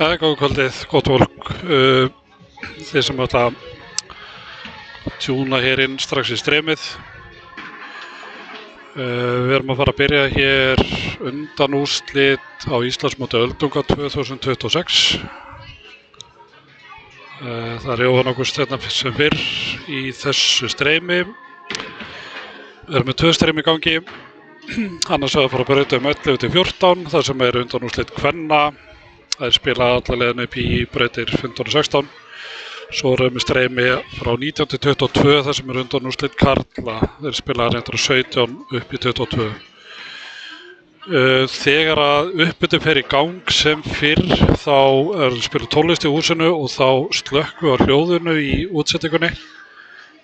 Góða kvöldið, gott fólk. Þið sem ætla að tjúna hér inn strax í streymið. Við erum að fara að byrja hér undanúrslit á Íslandsmóti öldunga 2026. Það er Jóhann Ágúst hérna sem fyrr í þessu streymi. Við erum með 2 streymi í gangi. Annars að fara að breyta 11-14, þar sem er undanúrslit kvenna. Það er spilað alla leiðina upp í brautir 15 og 16. Svo erum við streymi frá 19-22 þar sem er undanúrslit karla. Þeir spilað reyndar 17 upp í 22. Þegar að uppbytun fer í gang sem fyrr þá er spilað tónlist í húsinu og þá slökkvum við á hljóðinu í útsettingunni.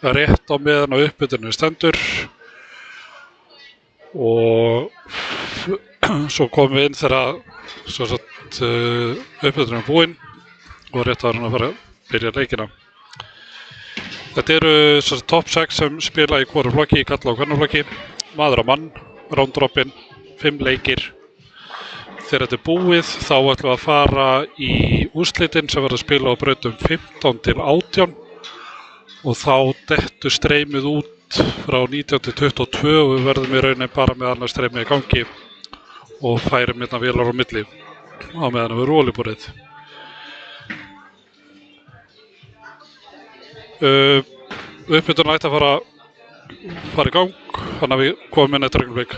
Rétt á meðan á uppbytunni stendur. Og svo komum við inn þegar uppbytunin er búinn og rétt að hann að fara að byrja leikina. Þetta eru top 6 sem spila í hvoru flokki, í karla og kvennaflokki. Maður á mann, round-robin, 5 leikir. Þegar þetta er búið þá ætlum við að fara í úrslitin sem verður að spila á brautum 15-18 og þá dettur streymið út frá 19-22 og við verðum í rauninni bara með annað streymið í gangi og færum hérna vélar á milli á meðan við erum olíuborið. Uppbytun ætti að fara í gang, þannig að við komum inn eftir augnablik.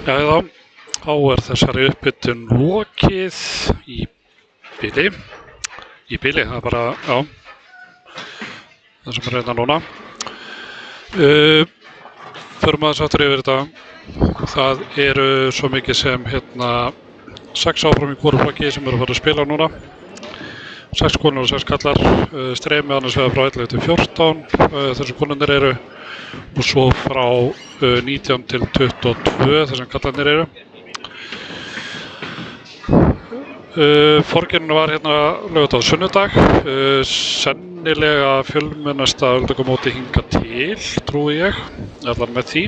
Jæja, þá þessari upphitun lokið í bili. Í bili, það bara, já, það sem reyna núna. Förum aðeins aftur yfir þetta. Það eru svo mikið sem 6 áfram í hvoru flokki sem eru að fara að spila núna. 6 konur og 6 kallar, streymi annars vegar frá 11 til 14, þessu konunir eru, og svo frá 19 til 22 þessum kallarnir eru. Forkyninu var laugardag og sunnudag, sennilega fjölmennasta öldungamóti hingað til, trúi ég, allan með því.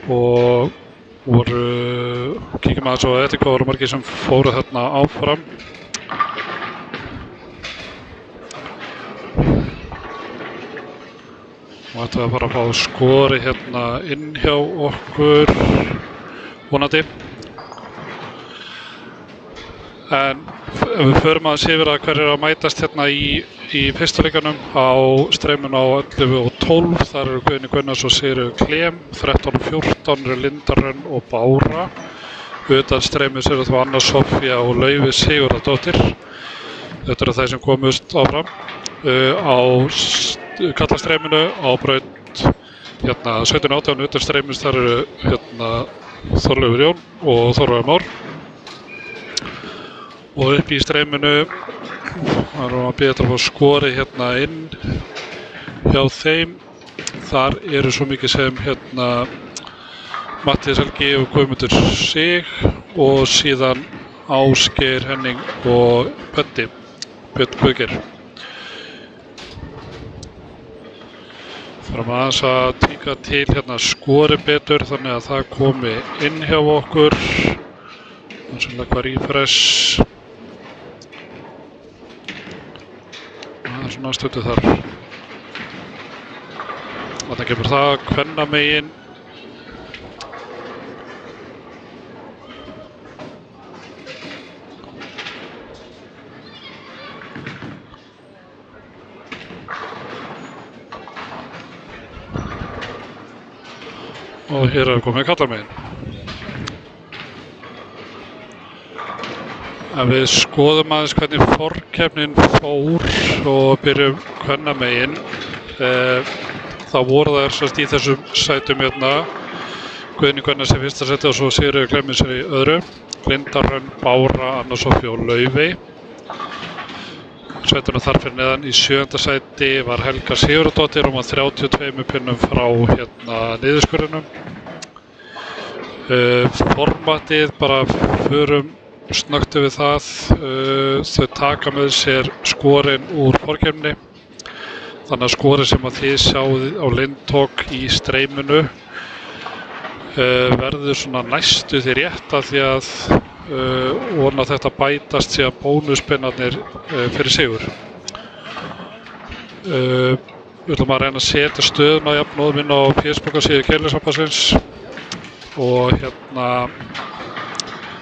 Og kíkjum aðeins á þetta, hvað voru margir sem fóru þarna áfram. Og þetta var bara að fá skori inn hjá okkur, vonandi. En við förum aðeins yfir að hverju eru að mætast í fyrsta leikanum á streyminu á 11 og 12. Þar eru Guðni Gunnars og Sigríður Klem, 13 og 14 eru Linda Hrönn og Bára. Utan streymis eru þá Anna Soffía og Laufey Sigurðardóttir. Þetta eru þeir sem komust áfram. Á kallastreyminu á braut 17-18 utan streymis þar eru Þorleifur Jón og Þorvar Már. Og upp í streyminu þar erum við að bíða eftir að fá skori inn hjá þeim. Þar eru svo mikið sem Matthías Helgi og Guðmundur Sig og síðan Ásgeir Henning og Böddi Björn Guðgeir. Þarfum aðeins að tíka til skori betur þannig að það komi inn hjá okkur. Sannlega hvað refresh. Það er svona stötu þar. Þarna kemur það kvennamegin. Og hér er komið kallamegin. En við skoðum aðeins hvernig forkeppnin fór og byrjum kvennamegin. Þá voru þær í þessum sætum Guðni Gunnars í fyrsta sæti og svo Sigríður Klem í öðru. Linda Hrönn, Bára, Anna Soffía og Laufey. Sætunum þar fyrir neðan í 7. sæti var Helga Sigurðardóttir og 32 pinnum frá niðurskurðinum. Formatið bara förum snöggtu við það. Þau taka með sér skorin úr forkeppni. Þannig að skori sem að þið sjáðu á Lindtók í streyminu verður svona næstu því rétt af því að vona þetta bætast síðan bónuspinnarnir fyrir sigur. Við ætlum að reyna að setja stöðuna jafnóðum inn á Facebook-síðu Keilusambandsins og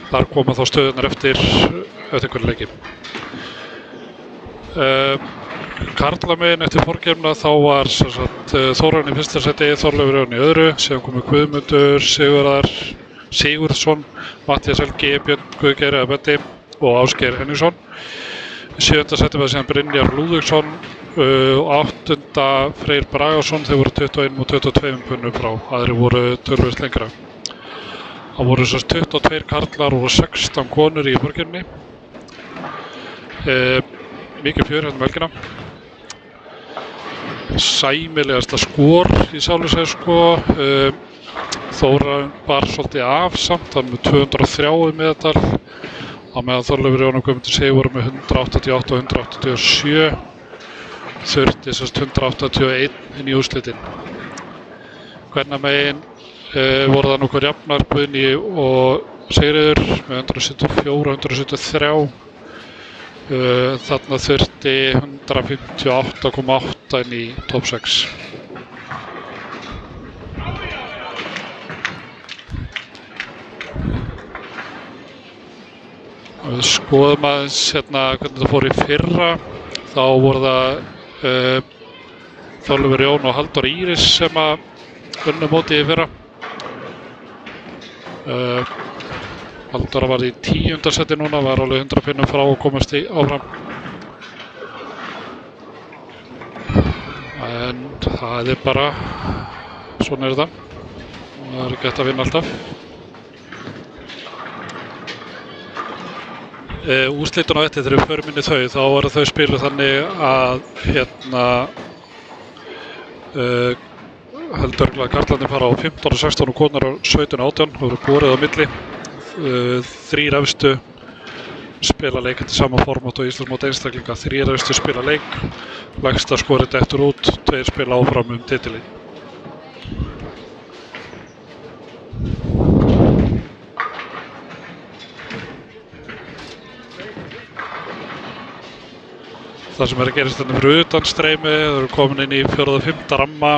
þar koma þá stöðunar eftir hverju leiki. Karlamegin eftir forkeppnina þá var Þórarinn í fyrsta sæti, Þorleifur Jón í öðru, síðan komu Guðmundur Sigurðsson, Matthías Helgi, Björn Guðgeir eða Böddi og Ásgeir Henningsson. Í 7. sæti var síðan Brynjar Lúðvíksson og 8. Freyr Bragason, þeir voru 21 og 22 punnum frá, aðri voru töluvert lengra. Það voru 22 karlar og 16 konur í forkeppninni. Mikið fjör helgina. Sæmilegasta skor í sálusæð Þóra bar svolítið af samt, hann með 203 meðal á meðan Þorleifur Jón og Guðmundur Sig voru með 188 og 187. Þurfti 181 inn í úrslitin. Kvennamegin voru það nokkur jafnar, Guðni og Sigríður með 174 og 173. Þarna þurfti 158,8 inn í top 6. Við skoðum aðeins hvernig þetta fór í fyrra. Þá voru það Þorleifur Jón og Halldór Íris sem að unnu mótið í fyrra. Halldóra var í 10. seti núna, var alveg 100 pinnum frá að komast áfram. En það er bara, svona er þetta. Það er ekki hægt að vinna alltaf. Úrslitin á eftir þegar við förum inn í þau, þá voru þau spiluð þannig að held örugglega karlarnir fara á 15 og 16 og konur á 17 og 18. Það voru borið á milli. 3 efstu spila leik eftir sama format og Íslandsmót einstaklinga. 3 efstu spila leik, lægsta skorið dettur út, 2 spila áfram titilinn. Það sem er að gerast þarna fyrir utan streymi, þau eru komin inn í 4. og 5. ramma.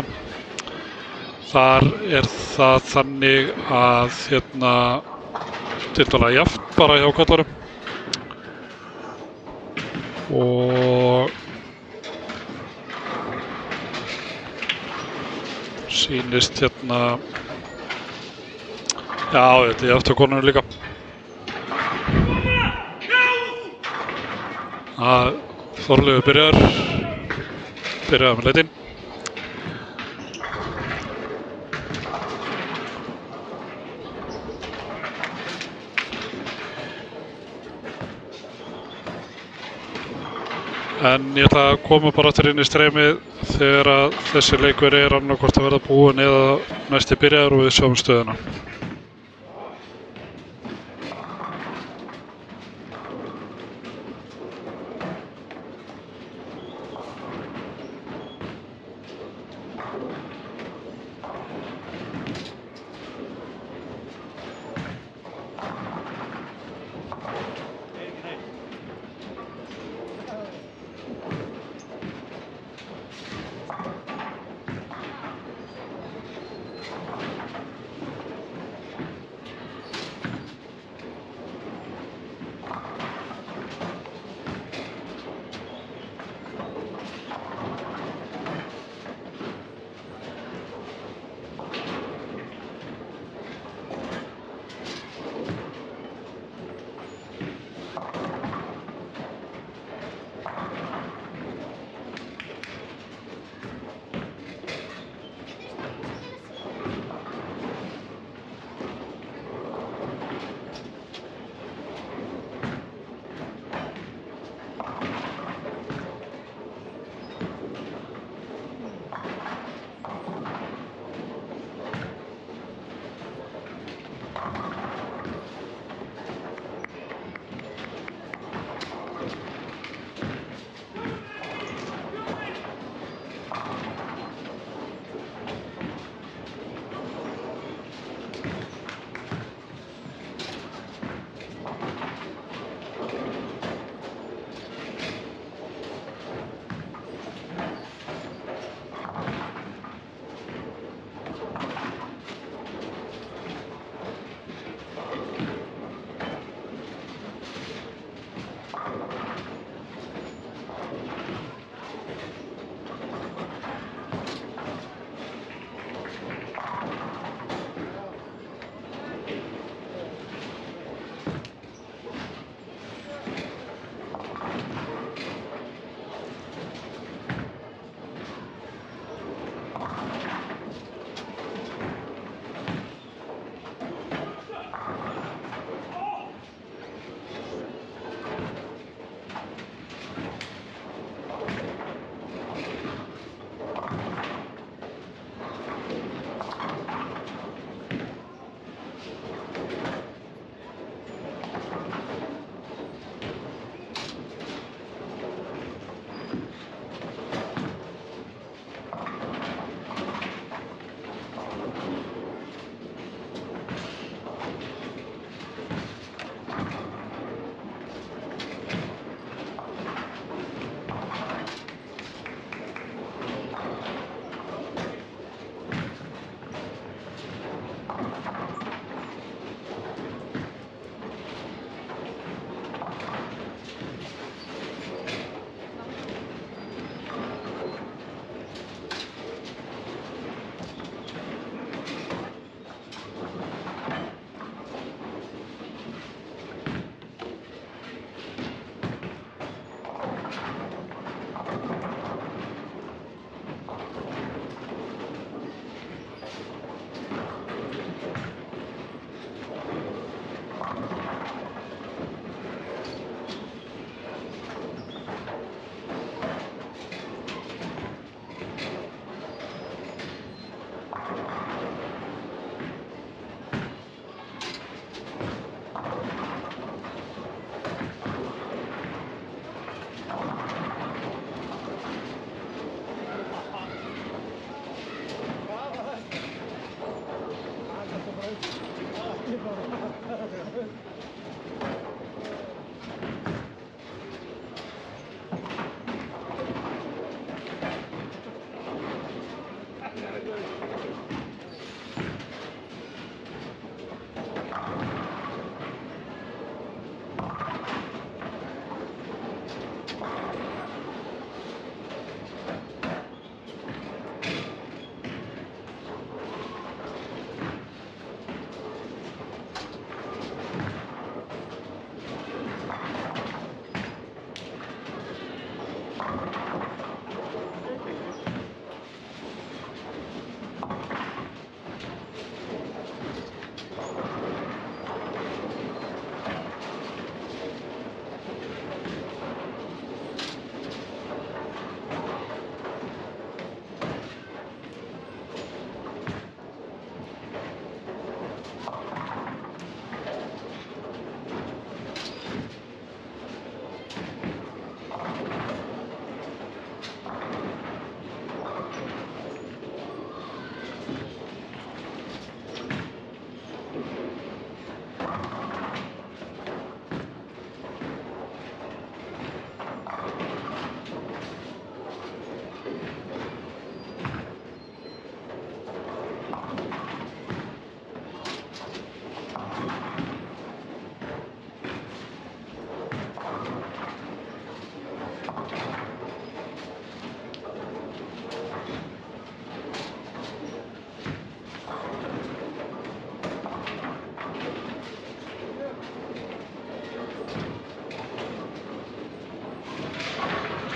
Þar er það þannig að tiltölulega jafnt bara hjá köllunum. Og sýnist já, þetta er jafnt hjá konunum líka. Þorleifur byrjar með leitinn. En ég ætla að koma bara aftur inn í streymið þegar að þessi leikur er annaðhvort að verða búinn eða næsti byrjar og við sjáum stöðuna.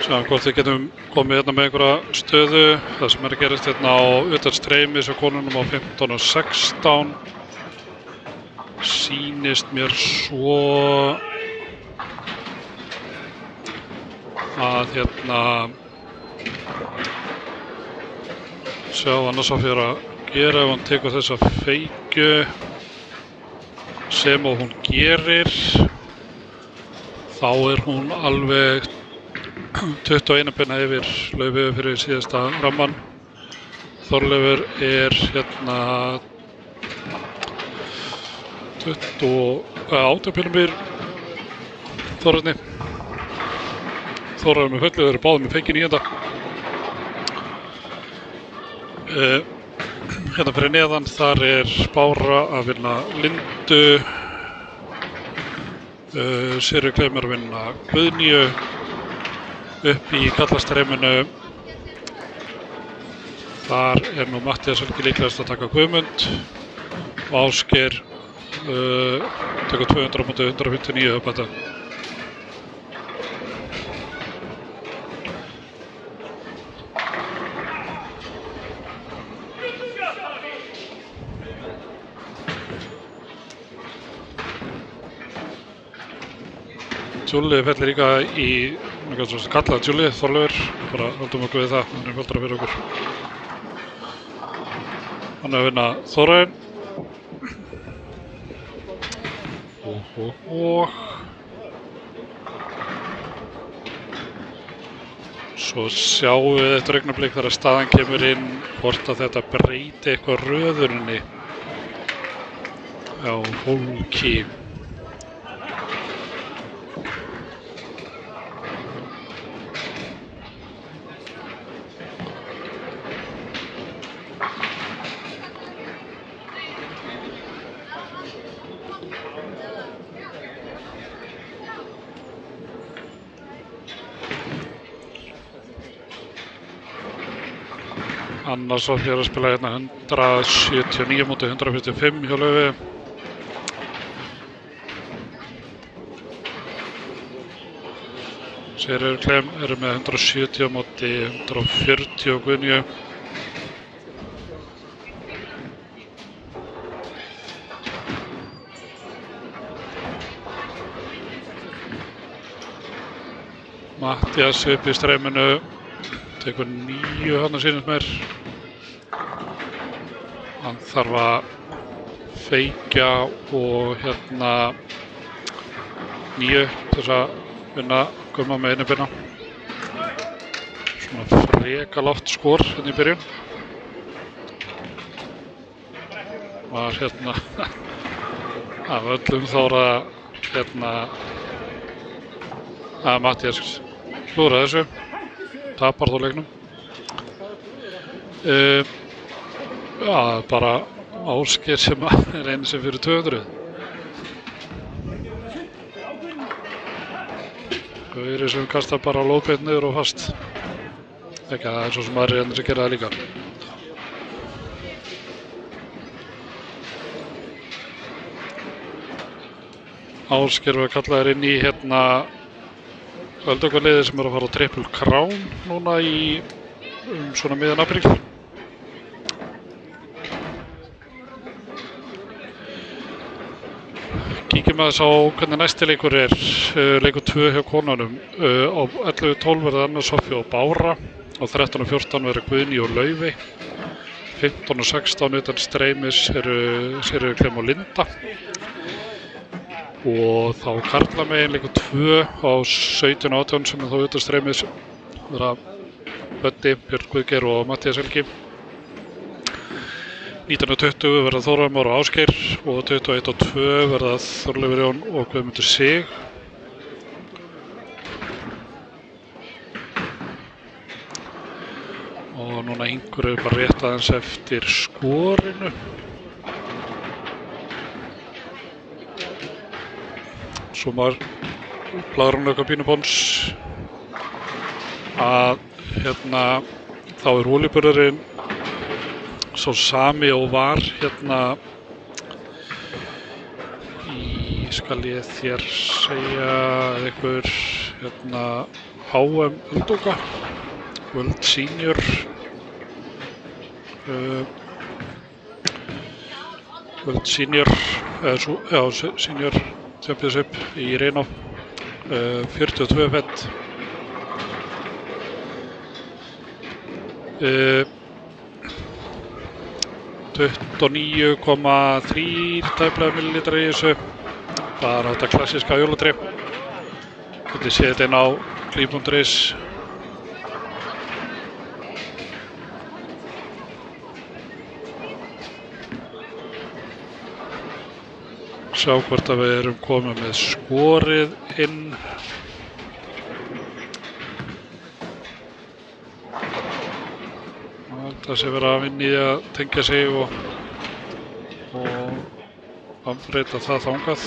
Sjáum hvort við getum komið hérna með einhverja stöðu. Það sem að gerast hérna á utan streymis á konunum á 15 og 16. Sýnist mér svo að hérna sjá annars á fyrir að gera ef hann tekur þessa feikju sem og hún gerir, þá hún alveg 21 pinna yfir Laufey fyrir síðasta ramman. Þorleifur hérna 28 pinnum yfir Þorvarni. Þorvarni með fullu, þeir eru báðir með feikin í enda. Hérna fyrir neðan, þar Bára að vinna Lindu, Sigríður Kleim að vinna Guðnýju, upp í kallastreyminu. Þar nú Matthías Helgi líklegast að taka Guðmund og Ásgeir tekur 200 á móti 159 upp þetta. Júli fellir líka í kallað Júli, Þorleifur, bara höldum okkur við það, hann fjöldra fyrir okkur. Hann að vinna Þórarinn. Svo sjáum við eftir augnablik þegar staðan kemur inn hvort að þetta breyti eitthvað röðurinni á fólki. Annars var fyrir að spila hérna 179 móti 145 hjá Laufey. Sigríður Kleim með 170 móti 140 Guðnýju. Matthías upp í streyminu, tekur 9 hann að sýnast mér. Hann þarf að feikja og hérna 9 til þess að vinna Gumma með einu pinna. Svona freka lágt skor hérna í byrjun. Var hérna af öllum þóra hérna að Matthías klúðraði þessu. Tapar þó leiknum. Já, bara Ásgeir sem einu sem fyrir 200. Gauri sem kastar bara lóðbeint niður og fast. Ekki að það svo sem aðrir sem gera það líka. Ásgeir var kallaður inn í hérna öldökvarliðið sem að fara á Triple Crown núna í svona miðjan apríl. Kíkjum aðeins á hvernig næsti leikur leikur 2 hjá konunum. Á 11:12 verða Anna Soffía og Bára, á 13:14 verða Guðný og Laufey, 15:16 utan streymis Sigríður Kleim og Linda. Og þá karlamegin leikur 2 á 17:18 sem þá utan streymis verða Böddi, Björn Guðgeir og Matthías Helgi. 19:20 verða Þórarinn Már og Ásgeir og 21:02 verða Þorleifur Jón og Guðmundur Sig. Og núna yngur bara rétt aðeins eftir skorinu. Svo maður plagar hann eitthvað pínubóns að hérna þá olíuburðurinn svo sami og var hérna í, skal ég þér segja, einhver hérna HM Öldunga, World Senior World Senior Senior Championship í Reno 42 fett 29,3 tæplega millilitrar í þessu. Bara þetta klassíska jólatrí. Getið séð þetta inn á clean.is. Sjá hvort að við erum komið með skorið inn. Það sé verið að vinna í að tengja sig og breyta það þangað.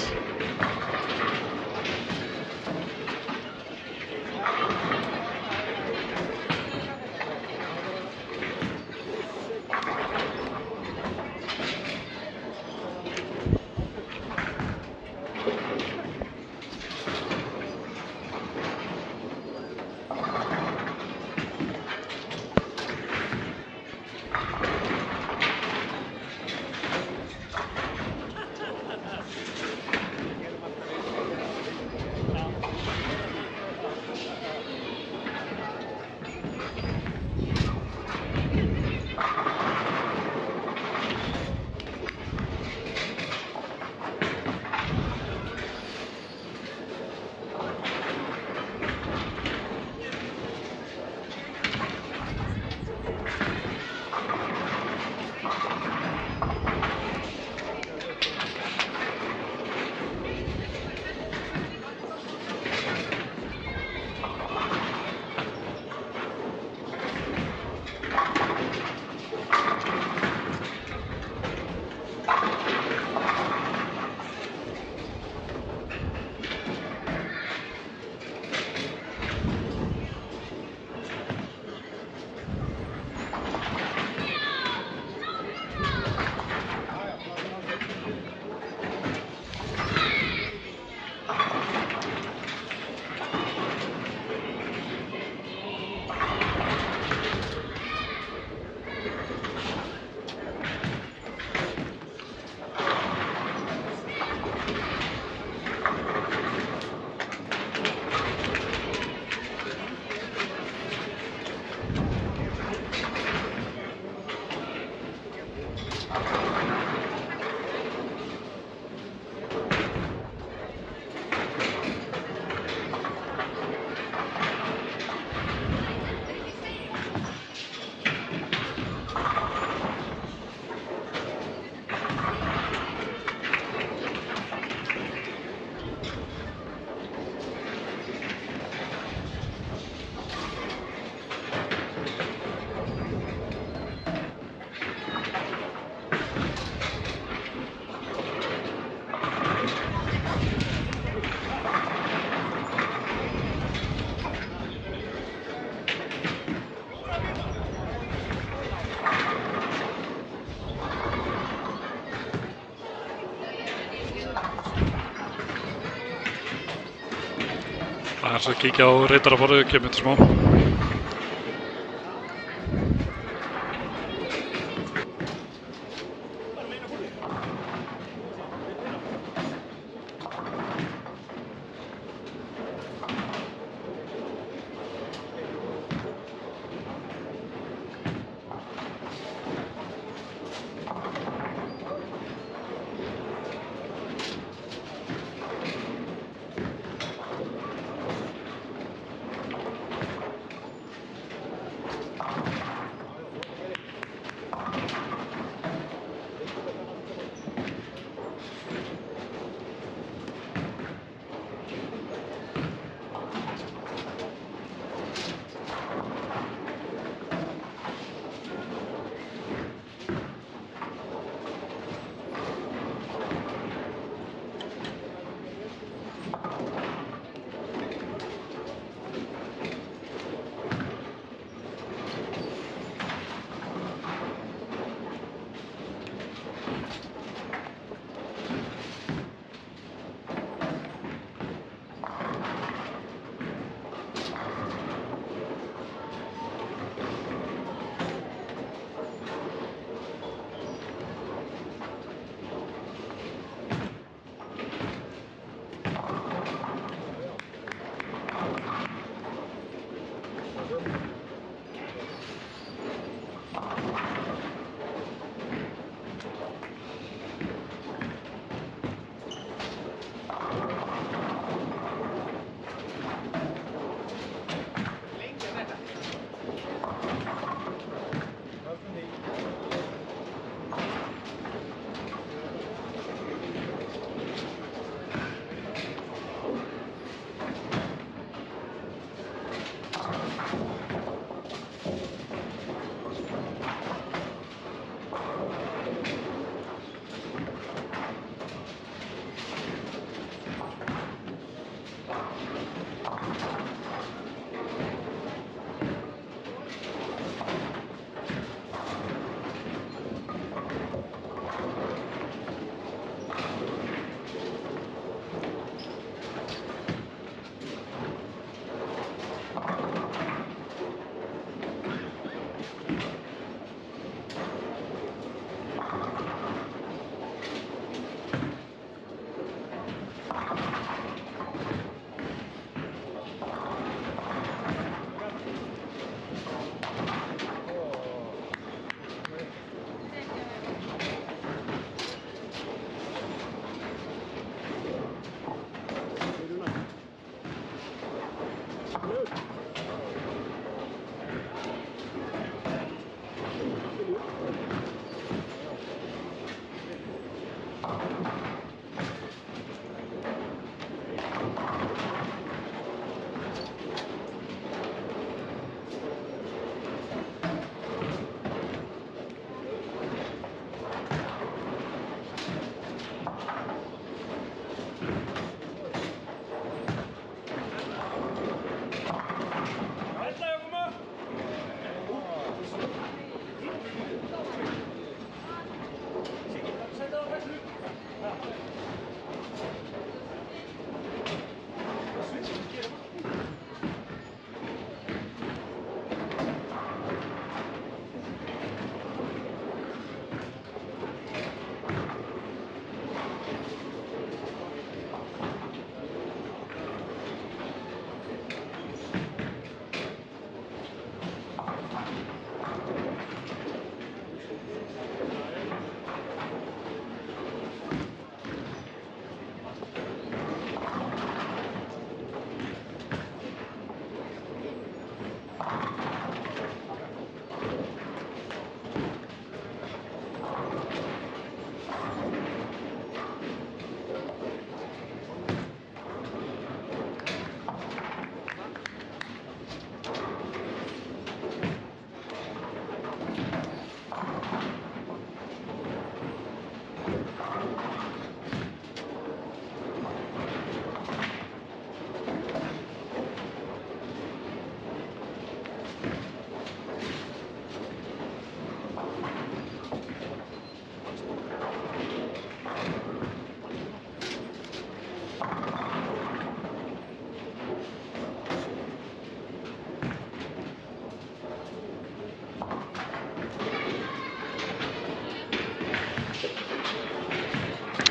Það er að kíkja á reytaraborðið, kemur þetta smá.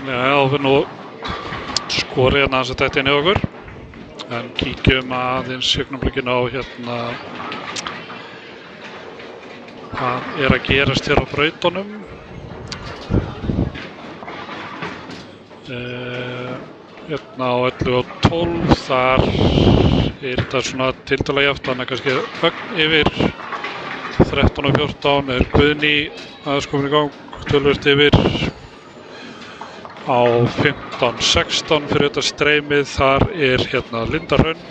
Já, við nú skorið hérna aðeins að þetta inn í okkur. En kíkjum aðeins augnablikinu á hérna hvað að gerast hér á brautunum. Hérna á 11 og 12, þar þetta svona tiltölulega jafnt, þannig að kannski ögn yfir 13 og 14 Guðný aðeins komin í gang, töluvert yfir á 15-16 fyrir þetta streymið. Þar hérna Linda Hrönn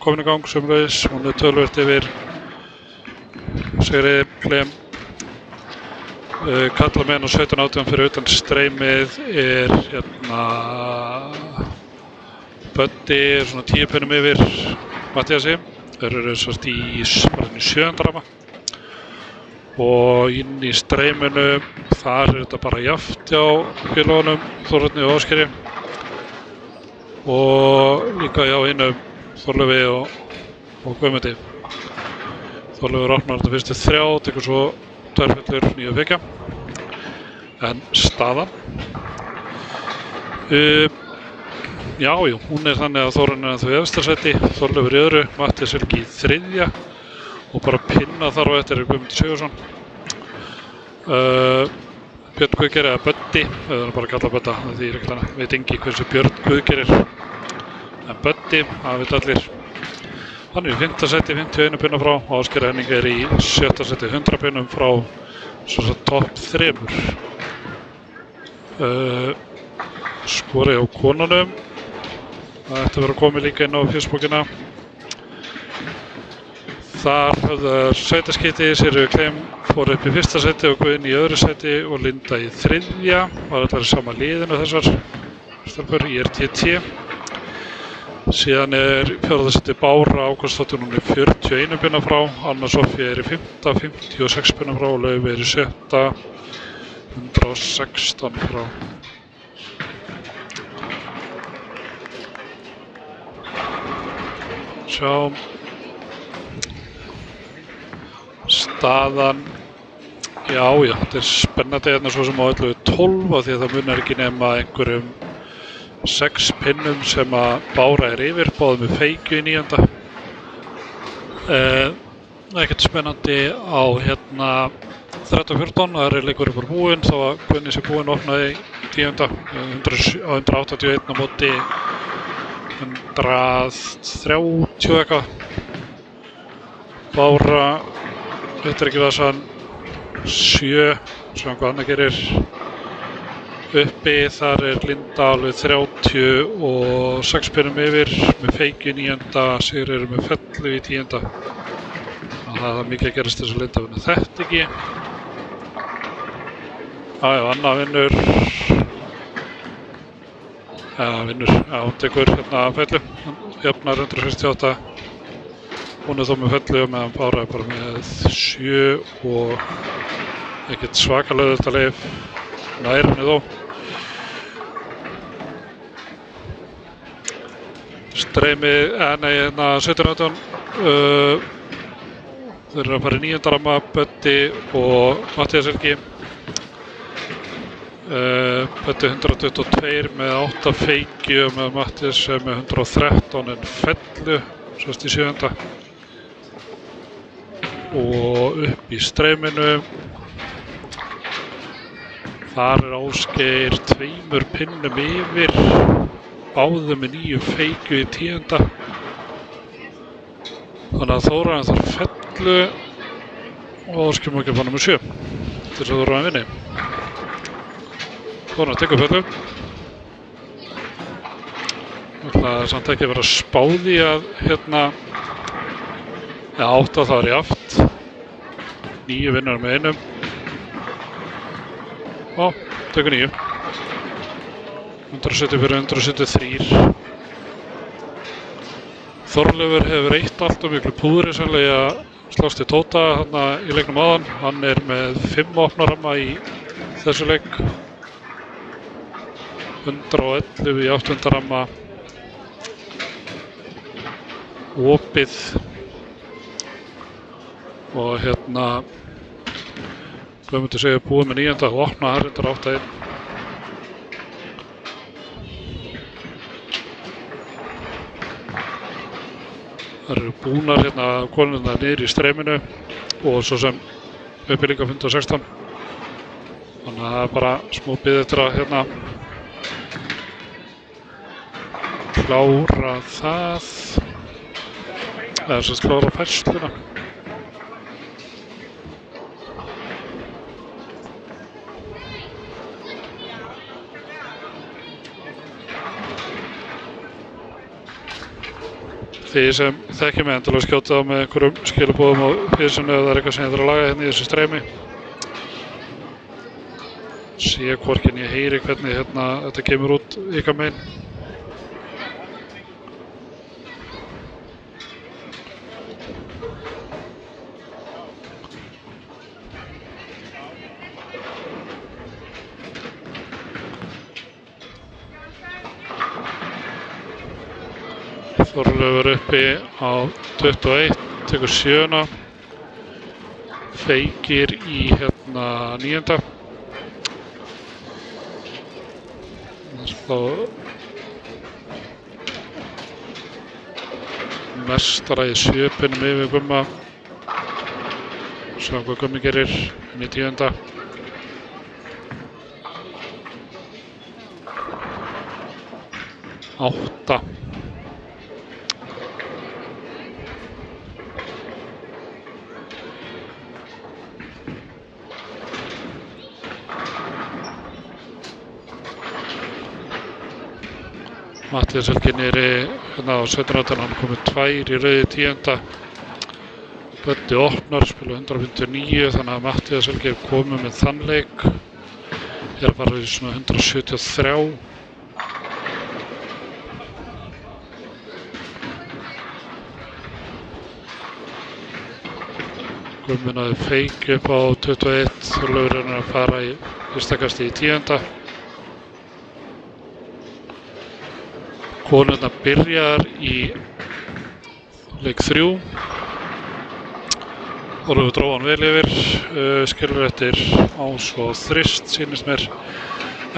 komin í gang sömuleiðis, hún töluvert yfir Sigriði Klemm. Karlamenn á 17-18 fyrir utan streymið hérna Böddi svona 10 pinnum yfir Matthíasi. Þeir eru svart í 7. ramma. Og inn í streyminu, þar þetta bara jafnt hjá félögunum Þórarni og Ásgeiri. Og líka hjá hinum Þorleifi og Guðmundi. Þorleifur opnar þetta fyrstu 3, tekur svo 2 fellur 9 vekja. En staðan. Já, hún þannig að Þórarinn er í efsta sæti, Þorleifur í öðru, Matthías Helgi í 3. Og bara pinna þar á eftir Guðmundur Sigurðsson. Björn Guðgeir eða Böddi, við erum bara að kalla Bödda, því ekkert annað, veit engi hversu Björn Guðgeir er. En Böddi, það veit allir. Hann er í 5. sæti, 51 pinna frá, Ásgeir Henning er í 7. sæti, 100 pinnum frá topp 3. Skorið á konunum, það ætti að vera komið líka inn á Facebookina. Þar höfðu sætaskipti, Sigríður Klemm fór upp í 1. sæti og Guðný í 2. sæti og Linda í 3. Var allar í sama liðinu þessar stelpur í RTT. Síðan er 4. sæti Bára Ágústsdóttir, hún er 41 pinna frá, Anna Soffía er í 5. 56 pinna frá og Laufey er í 6. 116 frá. Sjá staðan. Já, þetta er spennandi hérna svo sem á 11-12 af því að það munar ekki nema einhverjum 6 pinnum sem að Bára er yfir, báðum með feikju í 9. Ekkert spennandi á hérna 13-14, það er leikurinn bara búinn, þá að Guðný sé búinn opnaði í 10. 181 á móti 130 eitthvað. Bára, þetta er ekki það sann 7, sem hvað annað gerir uppi. Þar er Linda alveg 36 pinnum yfir með feiki í 9. Sigríður er með fellu í 10. Það er mikið að gerast þess að Linda vinna þetta ekki. Anna vinnur. Hún tekur hérna fellu, jafnar 168. Hún er þó með fellu meðan Bára er bara með 7 og ekkert svakalega þetta leif nær henni þó. Streymið, hérna 17-18, þeir eru að fara í 9. ramma, Böddi og Matthías Helgi. Böddi 122 með 8 feikju með Matthías með 113 en fellu, sérst í 7. Og upp í streyminu. Þar er Ásgeir 2 pinnum yfir, báðum með 9 feikju í 10. Þannig að Þórarinn þarf fellu og Ásgeir má ekki fara með 7 til þess að Þórarinn vinni. Þórarinn tekur fellu. Það er samt ekki að vera spáð í að hérna 8 það er jaft. 9 vinnar með 1. Tekur 9. 170 fyrir 173. Þorleifur hefur eytt allt og miklu púðri sannlega að slást í Tóta þarna í leiknum áðan. Hann er með 5 opnaramma í þessu leik. 111 í 8. ramma. Opið. Og hérna Guðmundur segir búið með 9. og opna hann reyndar 8-1. Það eru búnar hérna konurnar niður í streyminu og svo sem uppi líka 15-16. Þannig að það er bara smá bið eftir að hérna klára það. Eða sem sagt klára færsluna. Þið sem þekkja mig endilega skjóta á með einhverjum skilabóðum á físinu eða það er eitthvað sem ég þarf að laga hérna í þessu streymi. Sé hvorki ég heyri hvernig hérna þetta kemur út ykkar megin. Þorleifur uppi á 21, tekur 7. Feykir í hérna 9. Þá mestara í sjöpunum yfir Gumma. Sjá hvað Gummi gerir inn í 10. Átta. Matthías Helgi niðri hérna á 17. Hann komið 2 í rauði 10. Böddi opnar, spila 159, þannig að Matthías Helgi er komið með þann leik. Er að fara í svona 173. Gummi náði feik upp á 21, Þorleifur er að fara í fyrsta kasti í 10. Konurnar byrjar í leik 3. Þorleifur dró hann vel yfir, skilur eftir Ás og Þrist sýnist mér.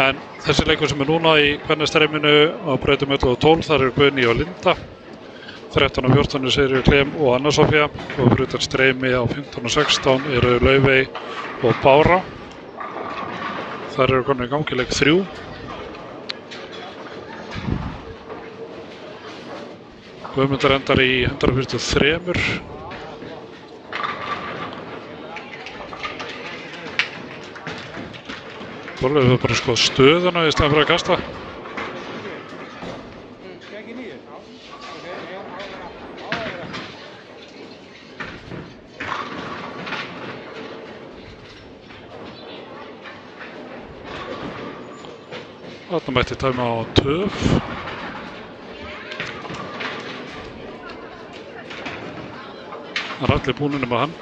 En þessi leikur sem er núna í kvennastreyminu á brautum 11 og 12, þar eru Guðný og Linda. 13 og 14 er Sigríður Klem og Anna Soffía og fyrir utan streymi á 15 og 16 eru Laufey og Bára. Þar eru konur í gangi leik 3. Guðmundur endar í 143. Þorleifur hefur bara skoðað stöðuna í staðinn fyrir að kasta. Þarna mætti tæma á töf. Það er allir búnir nema hann.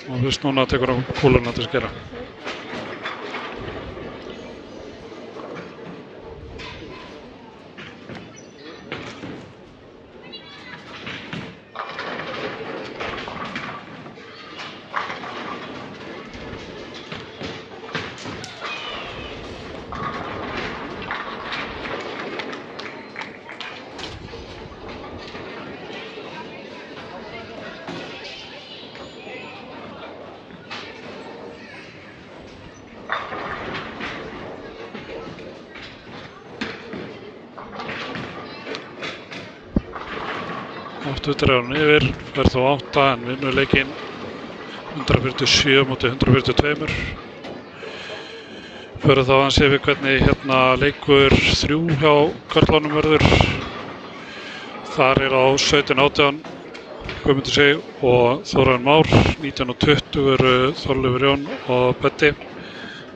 Og fyrst núna tekur hann kúluna til að skera. Áttutur er hann yfir, verður þó 8 en vinnur leikinn 147 móti 142. Fyrir þá hans yfir hvernig hérna leikur 3 hjá körlunum verður. Þar er á 17-18 Guðmundur Sig og Þórarinn Már. 19 og 20 eru Þorleifur Jón og Böddi.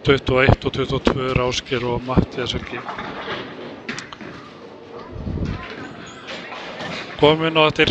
21 og 22 eru Ásgeir og Matthías Helgi. Komum inn á eftir.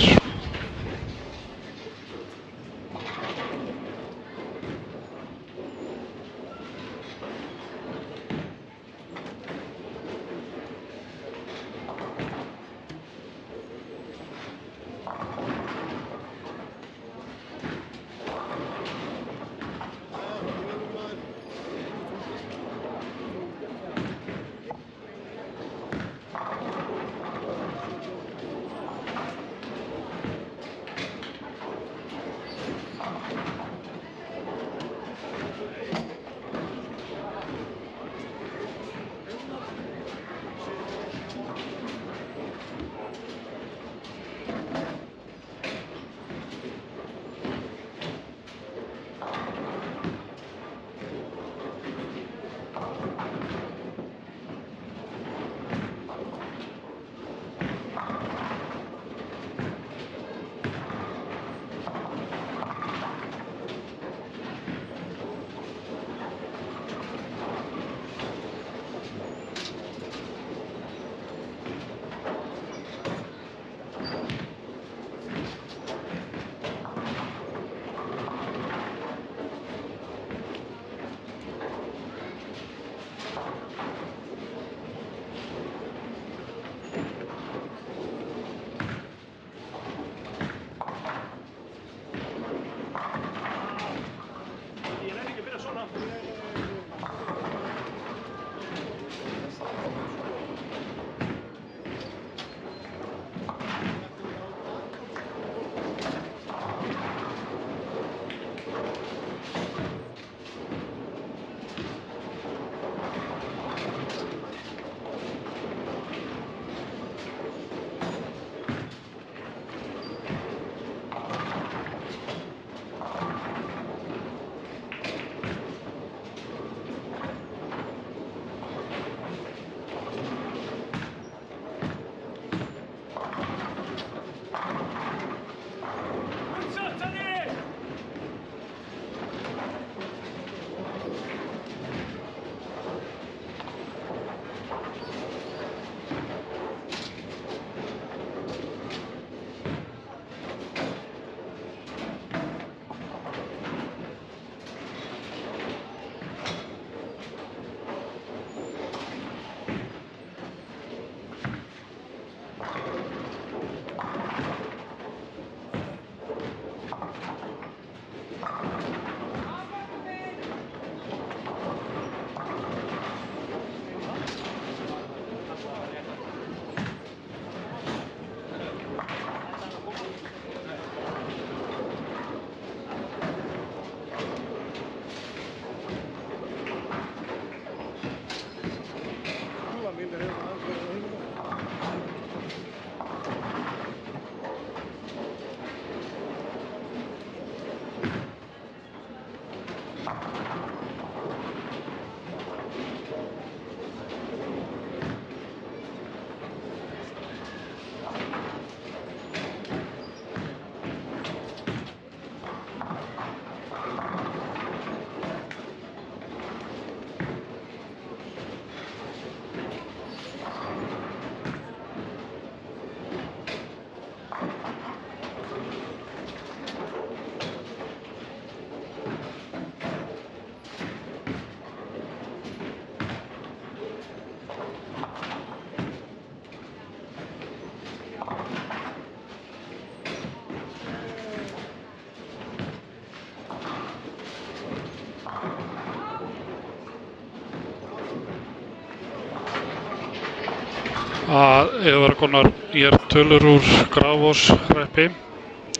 að eiga vera konar nýjar tölur úr Grafarvogshreppi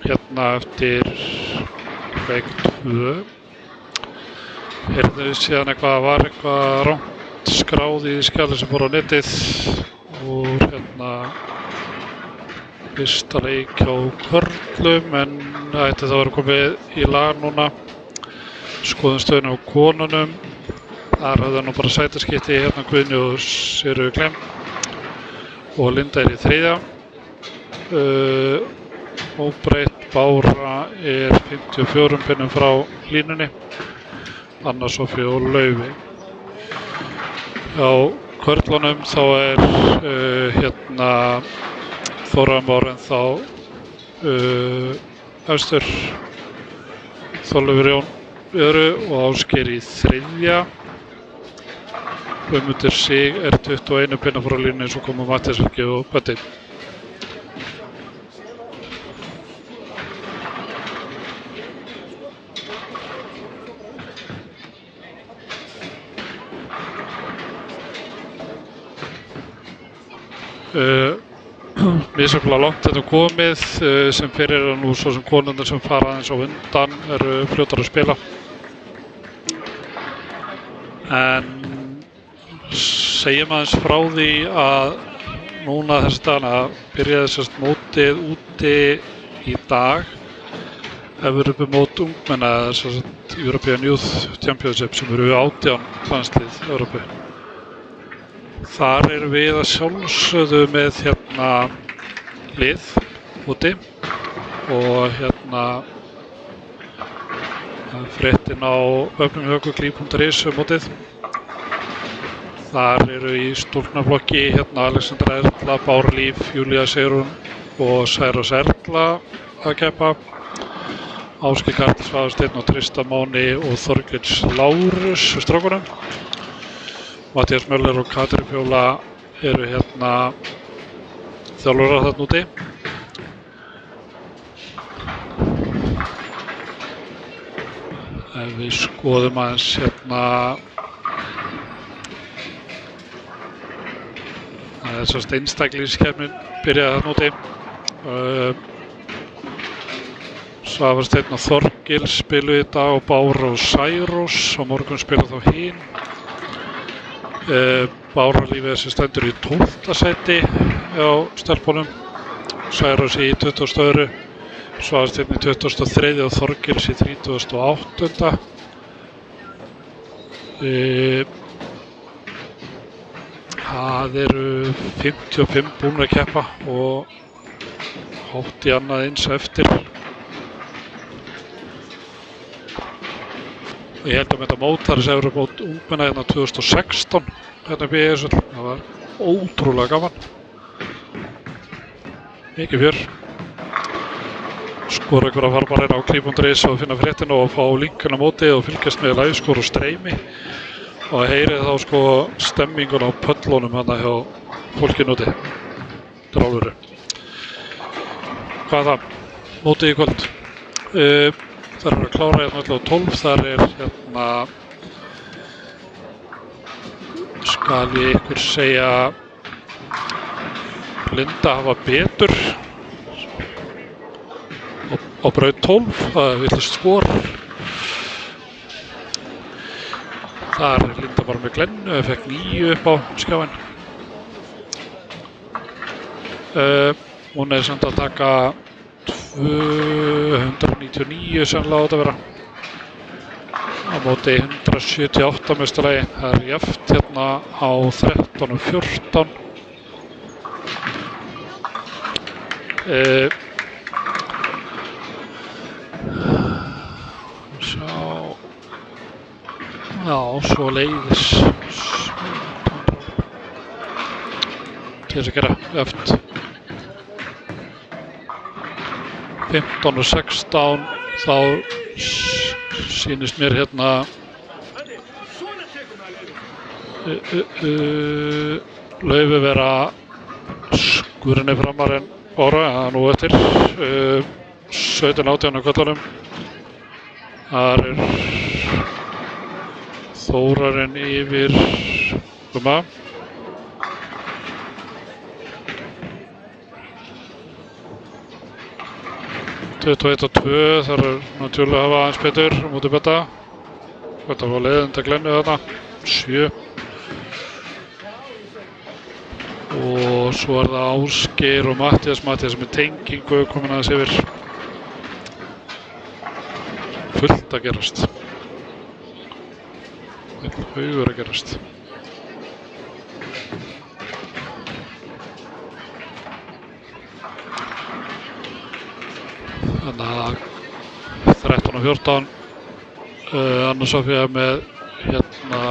hérna eftir leik 2. Heyrðu síðan var eitthvað rangt skráð í skjalið sem fór á netið úr hérna fyrsta leik hjá körlum, en það ætti það að vera komið í lag núna. Skoðum stöðuna á konunum. Þar hafði nú bara sætaskipti hérna Guðni og Sigríður Klemm og Linda í 3. Óbreytt Bára 54 pinnum frá línunni, Anna Soffía og Laufi. Á körlunum þá hérna Þóra Már en þá efstur, Þorleifur Jón og Ásgeir í 3. Guðmundur Sig 21 pinna frá línunni, svo koma Matthías Helgi og Böddi. Misjafnlega langt þetta komið, sem fyrir nú svo sem konurnar sem fara aðeins á undan eru fljótar að spila. En segjum aðeins frá því að núna þessi dagana byrjaði sérst mótið úti í dag, Evrópumót ungmenna, sérst European Youth Championship sem eru 18 landslið Evrópu. Þar erum við að sjálfsögðu með hérna lið úti og hérna fréttin á vefnum hökuklí.is mótið. Þar eru í stúlknaflokki hérna Alexandra Erla, Bára Líf, Júlía Sigrún og Særós Erla að keppa. Ásgeir Karl Svaðsteinn og Trista Máni og Þorgils Lárus strákunum. Matthías Möller og Katrín Fjóla eru hérna þjálfarar þarna úti. Ef við skoðum aðeins hérna, það er sérst einstaklingskeppnin byrjaði þarna úti. Svavar Steinn og Þorgils spiluðu í dag og Bára og Særós, og morgun spila þá hin. Bára Lífið sem stendur í 12. sæti á stelpunum, Særós í 22. Svavar Steinn í 23. og Þorgils í 38. Það eru 55 búin að keppa og hátt í annað eins eftir. Ég held að þetta mót, það er Evrópumót ungmenna hérna 2016 hérna í ESL. Það var ótrúlega gaman. Mikið fjör. Skora ykkur að fara bara inn á klí.is og finna fréttina og fá linkinn á mótið og fylgjast með liveskor og streymi. Og heyrið þá sko stemmingun á pöllunum hérna hjá fólkinu úti. Þetta er alvöru. Hvað er það? Mótið í kvöld. Það er að klára hérna alltaf á 12, þar er hérna, skal ég ykkur segja, Linda hafa betur á braut 12, það er villust skor. Þar er Linda bara með Glennu, fekk 9 upp á skjáin. Hún er samt að taka 299 sannlega á þetta að vera á móti 178 meistaralagi. Það er jafnt hérna á 13 og 14. Já, svo leiðis til þess að gera jafnt. 15 og 16, þá sýnist mér hérna Laufi vera skurinni framar en Bára, nú eftir 17-18 á köllunum. Þar er Þórarinn yfir Guma. 21-2, þar er tjóðlega að hafa aðeins betur á móti Betta. Þetta var leiðandi að glennu þarna, 7. Og svo er það Ásgeir og Mattias með tengingu komin aðeins yfir. Fullt að gerast. Haugur að gerast. Þannig að 13-14. Anna Sofía með hérna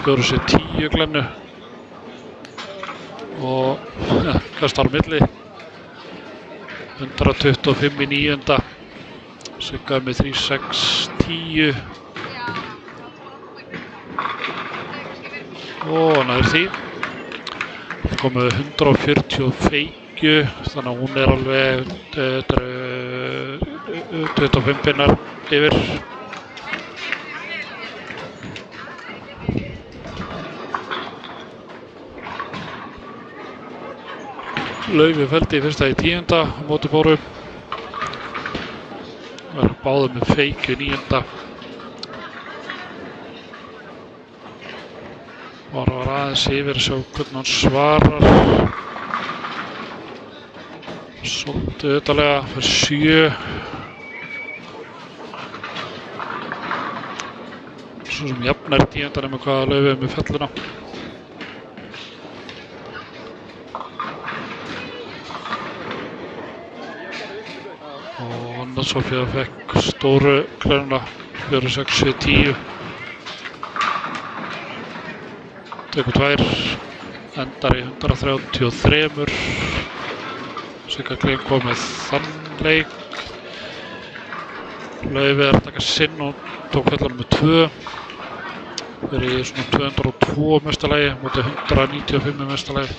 4-10 glennu. Og kastar á milli. 125 í 9. Sigga með 3-6-10. Og næður því. Komið 140 feikju, þannig að hún er alveg 25 pinnar yfir. Laufi feldi í fyrsta í 10. á móti Bóru. Það er báðið með feikju 9. Var aðeins yfir að sjá hvernig hann svarar. Svolítið utarlega fyrir 7. Svo sem jafnar í 10. nema hvaða Laufið með felluna. Og Anna Sofía fekk stóru glennuna 4-6-10. Tekur 2, endar í 133. Sigga Klein kom með þann leik. Laufið er að taka sinn og tók fellunum með 2. Verið í svona 202 mestalagi, móti 195 mestalagi.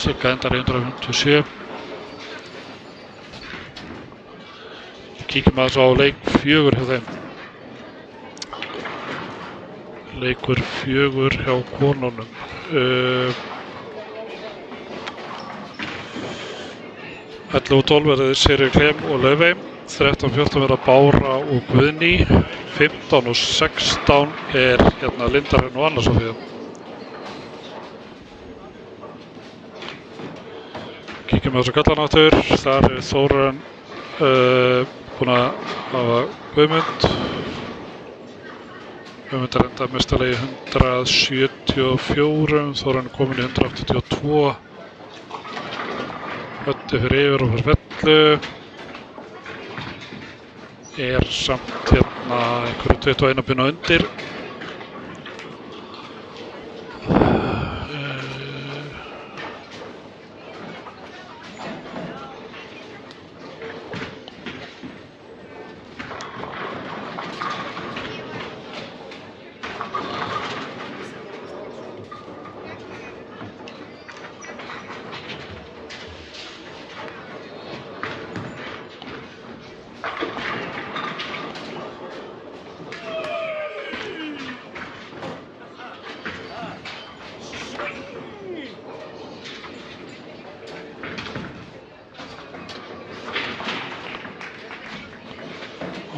Sigga endar í 157. Kíkjum aðeins á leik 4 hjá þeim. Leikur 4 hjá konunum. 11-12 verður Sigríður Klemm og Laufey. 13-14 verða Bára og Guðný. 15-16 er hérna Lindarinn og Anna Sofía. Kíkjum aðeins á gallanáttur. Þar er Þórarinn búinn að hafa Guðmund. Guðmund er enda mestalegi 174, Þórarinn er komin í 182. Hötti fyrir yfir og fyrir fellu. Er samt hérna einhverju 21 pinna undir.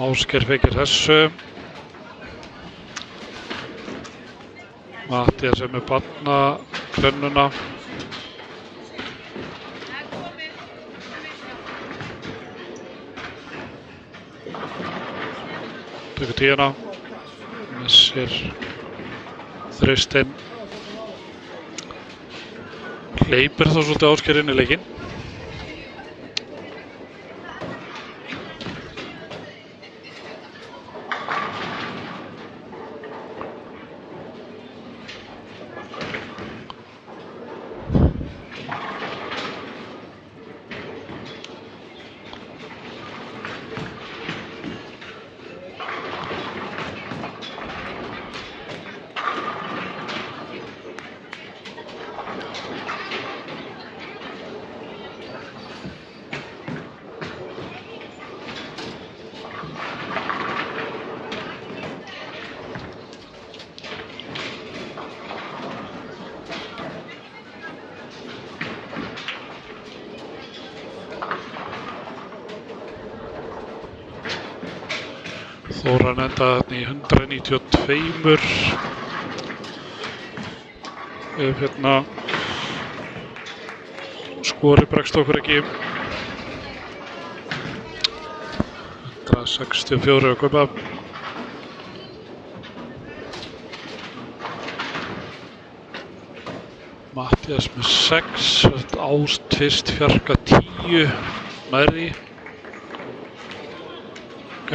Ásgeir feikir þessu. Mattias er með barnaklennuna. Tekur 10. Missir þristinn. Hleypir þá svolítið Ásgeir inn í leikinn. Þóran endaði þarna í 192. Ef hérna skori bregst okkur ekki. 164 að kaupa. Matthías með 6, Ást fyrst fjarka 10 nærði. Ok.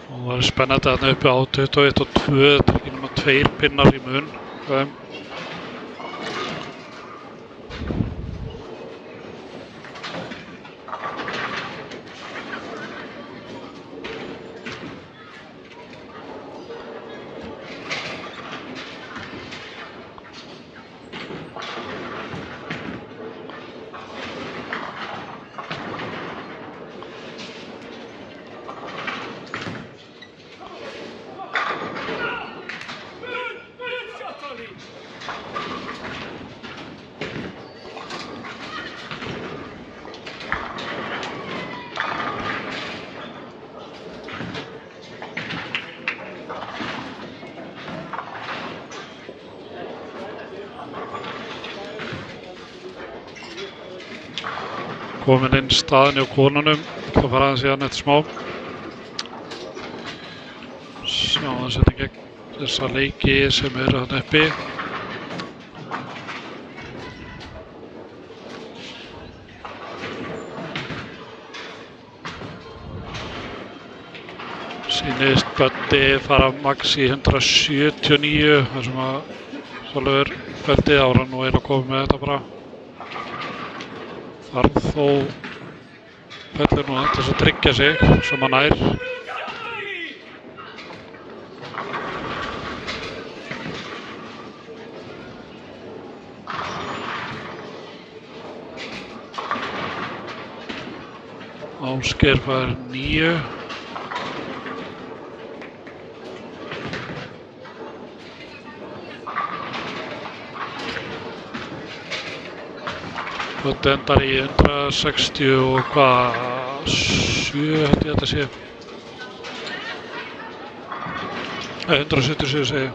Það var spennandi þarna uppi á 21 og 2, þetta er ekki nema 2 pinnar í mun. Komin inn staðin hjá konunum, það fara aðeins í hann eftir smá. Sjá að setja gegn þessa leiki sem eru hann uppi. Sýnist Böddi fara max í 179, þar sem að Sölver Böddi ára nú eiginlega komið með þetta bara. Þarf þó Pellur nú þess að tryggja sig sem hann nær. Ásgeir fær 9. Þetta endar í 160 og hvað, 7 held ég þetta sé. 177 segi ég.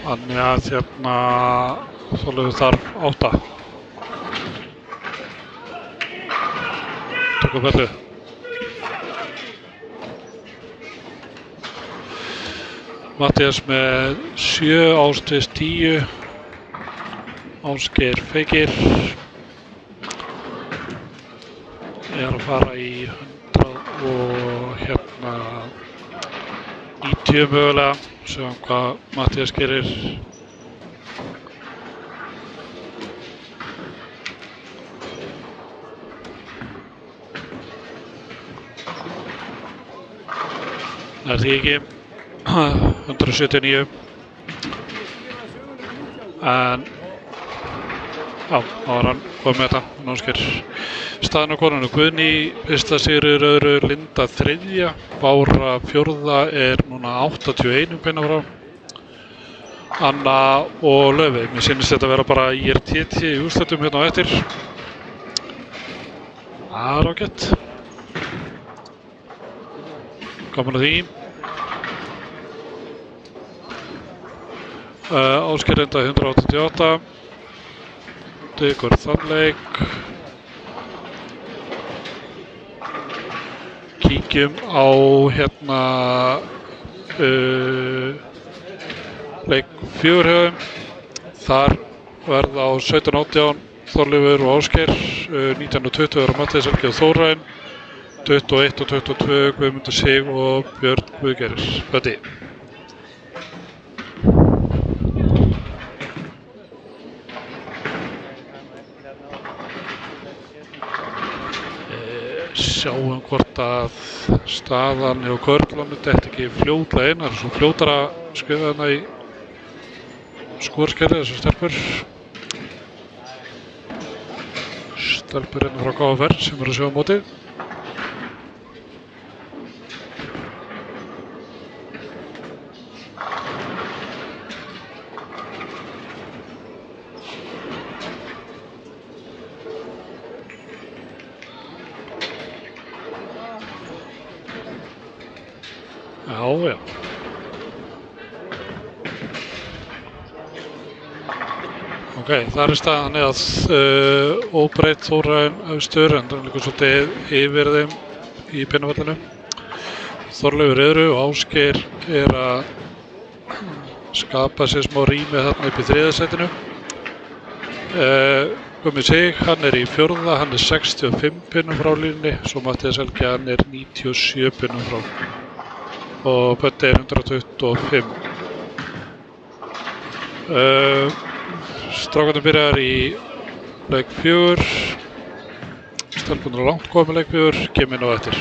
Þannig að hérna Þorleifur þarf 8. Tökum fellu. Matthías með 7, Ásdís 10, Ásgeir Feykir er að fara í 100 og hérna 90 mögulega, sjáum hvað Matthías gerir. Það er því ekki. 179 en já, þá var hann komið með þetta. Ásgeir staðinn á konunum. Guðný fyrsta sigurður, öðru Linda 3, Bára 4 er núna 81 beina frá. Anna og Laufey, mér sýnist þetta að vera bara IRTT í úrslitum hérna á eftir. Það er ágætt. Gaman að því. Ásgeir enda 188, Digur þann leik, kíkjum á hérna leik 4 hjá þeim. Þar verða á 17-18 Þorleifur og Ásgeir, 19-20 eru Matthías Helgi og Þórarin, 21 og 22 Guðmundur Sig og Björn Guðgerir. Böddi. Sjáum hvort að staðan hjá körlunum myndi ekki fljótlega inn. Það er svo fljótar að skrifa þarna í skórskerði þessar stelpur. Stelpur hérna frá KFR sem eru að sjá á móti. Já. Ok, þar er staðan að óbreytt Þórarin efstur, en það er líka svolítið yfir þeim í pinnavallinu. Þorleifur eru og Ásgeir að skapa sér smá rými þarna upp í 3. sætinu. Gummi Sig, hann í 4., hann 65 pinnum frá línunni, svo Matthías Helgi, hann 97 pinnum frá. Og Böddi 125. Strákarnir byrjar í leik 4. Stelpunir langt komið með leik 4, kemur inn á eftir.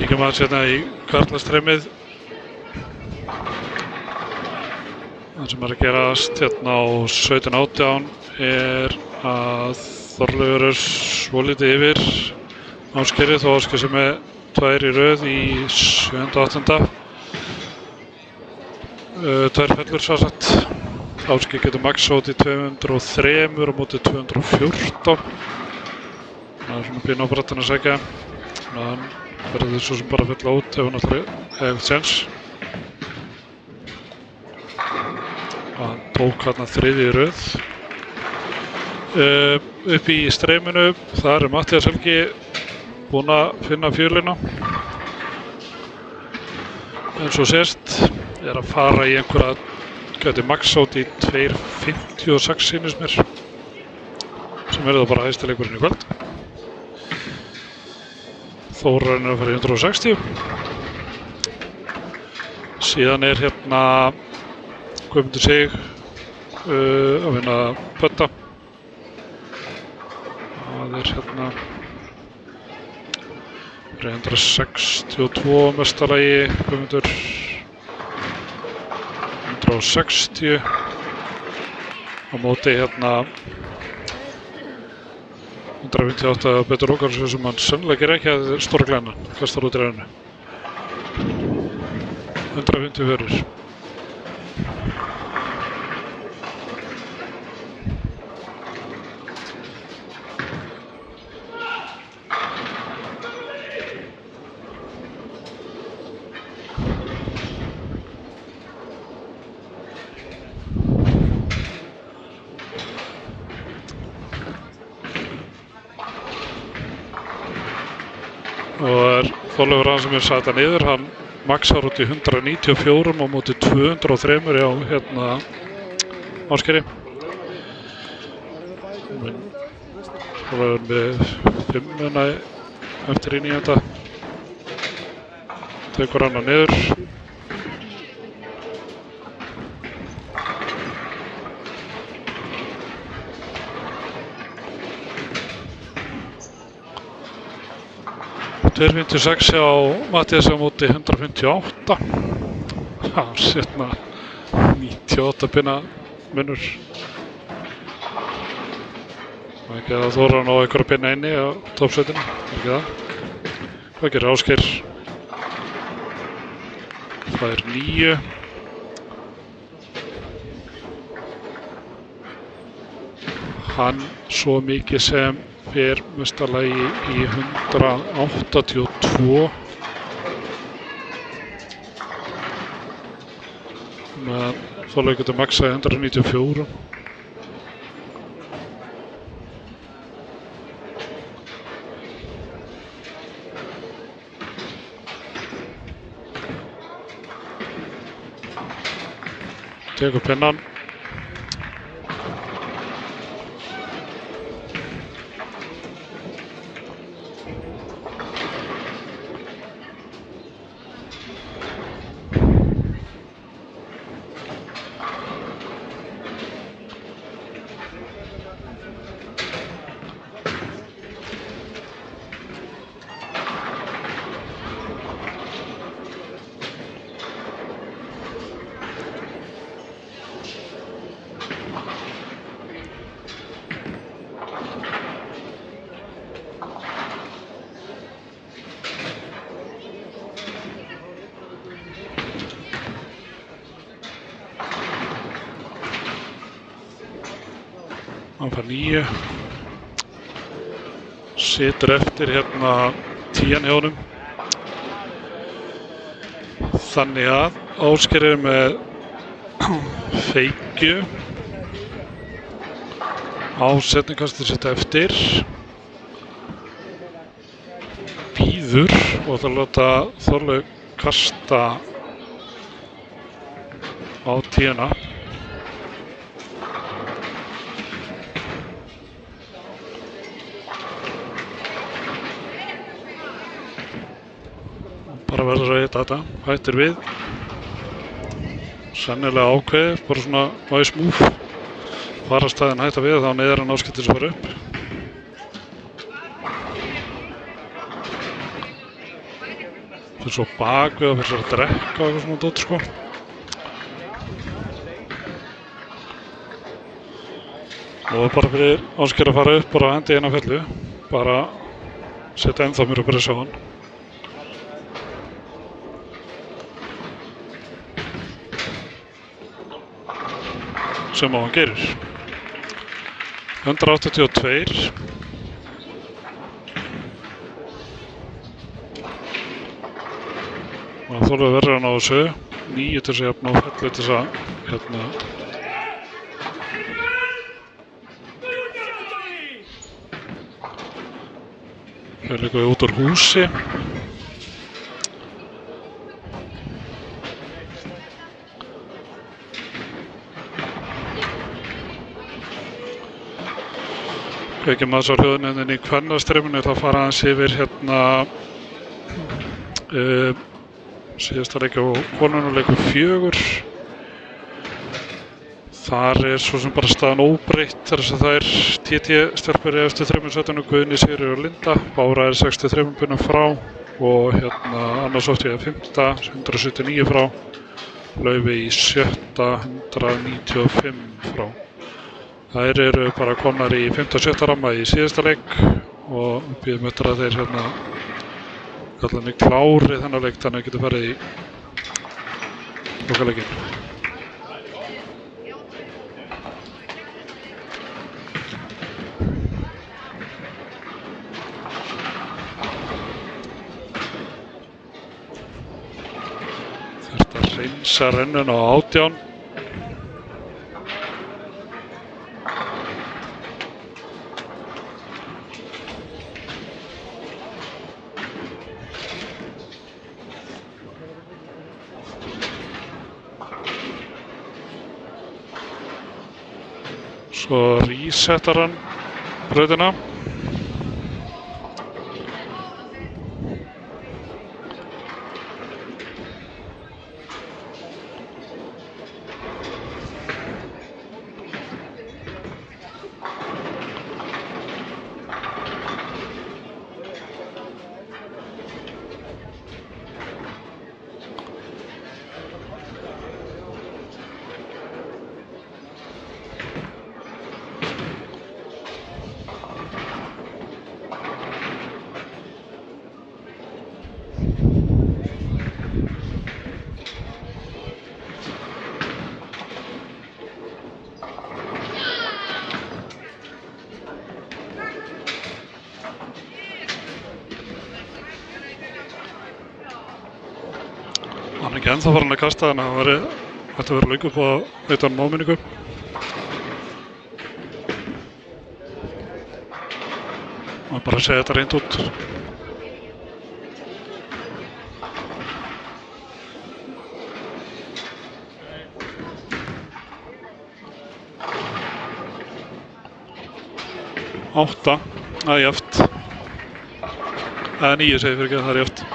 Kíkjum aðeins hérna í karlastreymið. Það sem að gerast hérna á 17-18 að Þorleifur svolítið yfir Ásgeiri, þó Ásgeir sem 2 í röð í 7. og 8. 2 fellur svo sagt. Ásgeir getur maxsótt í 203 á móti 214. Það svona pínu á brattan að segja. Hann verður svo sem bara að fylla út ef hann alltaf hefði séns. Hann tók hérna 3 í röð. Upp í streyminu, þar Matthías Helgi búinn að finna fjölina. Eins og sést að fara í einhverja, gæti maxátt í 2.56 sýnist mér, sem verður þá bara hæsti leikurinn í kvöld. Þórarinn að fara í 160. Síðan hérna Guðmundur Sig að vinna Bödda. Það hérna 162 mestarlagi, Guðmundur 160 á móti hérna 158 Böddur Ókarsson sem hann sannlega gerir ekki að stóra glæna, kastar út í ræðinu. 154. Og Þorleifur hann sem sata niður, hann maxar út í 194 á móti 203 á hérna Ásgeiri. Þorleifur með 5 eftir í 9. Tekur hann niður. Það 256 á Matthías á móti 158. Það sérna 98 pinna munur. Það er ekki að Þóra ná einhverja pinna inni á toppsveitinu, ekki það. Hvað gerir Ásgeir? Það er 9. Hann svo mikið sem fer mestarlagi í 182. Men Þorleifur getur maxað í 194. Tekur pinnan. Hann fær 9. Situr eftir hérna 10 hjá honum. Þannig að Ásgeir er með feikju á setningkastið sitt eftir. Bíður og það láta Þorleif kasta á 10. Bara verður að hita þetta, hættir við. Sennilega ákveðið, bara svona nice move. Farastæðin hætta við, þá neyðar hann Ásgeir þessu bara upp. fyrir svo bakvið og fyrir svo að drekka og eitthvað svona dót sko. Og bara fyrir Ásgeir að fara upp bara hendi inn á fellu, bara setja ennþá mér að pressa á hann. Sem á hann gerir. 182. Það þorði að verða hann á þessu. 9 til þess að jafna og fellu til þess að hérna. Hér líka við út úr húsi. Kveikjum aðeins á hljóðunni í kvennastreyminu, það fara aðeins yfir hérna síðasta leik á konunuleikur 4. Þar svo sem bara staðan óbreytt þar sem það TT-stelpur í eftir 3 setinu, Guðni, Sigríður og Linda. Bára 63 punum frá og hérna Anna Soffía 5. 179 frá. Laufey í 7. 195 frá. Þær eru bara komnar í 5. og 7. ramma í síðasta leik og við bíðum eftir að þeir hérna kallarni klári þennan leik þannig að getur farið í lokaleikinn. Þetta reynsa rennun á 18. Svo resetar hann brautina. Hann er ekki ennþá farin að kasta þannig að það ætti að vera lauk upp á eittan áminningu. Og bara segja þetta reynd út. Átta, það er jafnt. Eða 9 segir fyrir ekki að það er jafnt.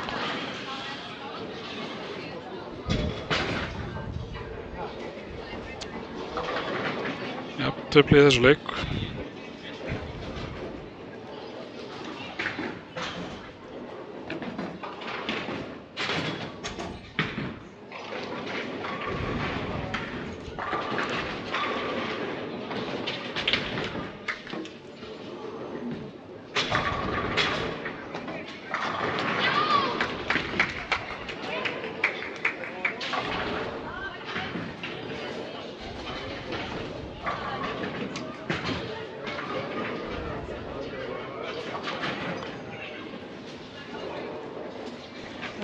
Jafntefli í þessu leik.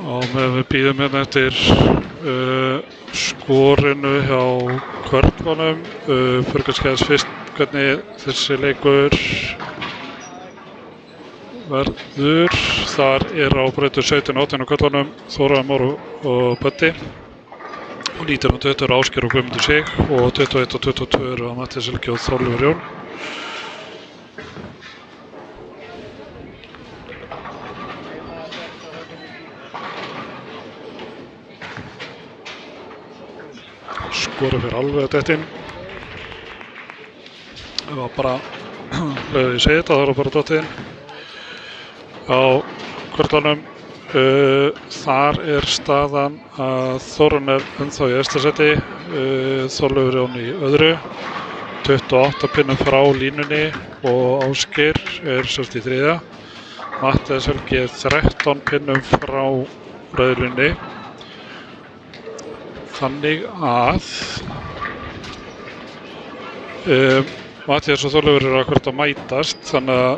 Og við bíðum hérna eftir skorinu hjá körlunum. Fyrir kannski aðeins fyrst hvernig þessi leikur verður. Þar á brautu 17-18 á körlunum Þóra, Már og Böddi. Og 19 og 20 eru Ásgeir og Guðmundur Sig og 21 og 22 eru Matthías Helgi og Þorleifur Jón. Skora fyrir alveg að detta inn. Það var bara, ég segi þetta, það var bara dottið inn. Á kvörlanum Þar staðan að Þórunn ennþá í efsta sæti, Þorleifur Jón í öðru, 28 pinnum frá línunni og Ásgeir semst í þriðja. Matthías Helgi 13 pinnum frá rauðlínunni. Þannig að Matthías og Þorleifur eru akkúrat að mætast, þannig að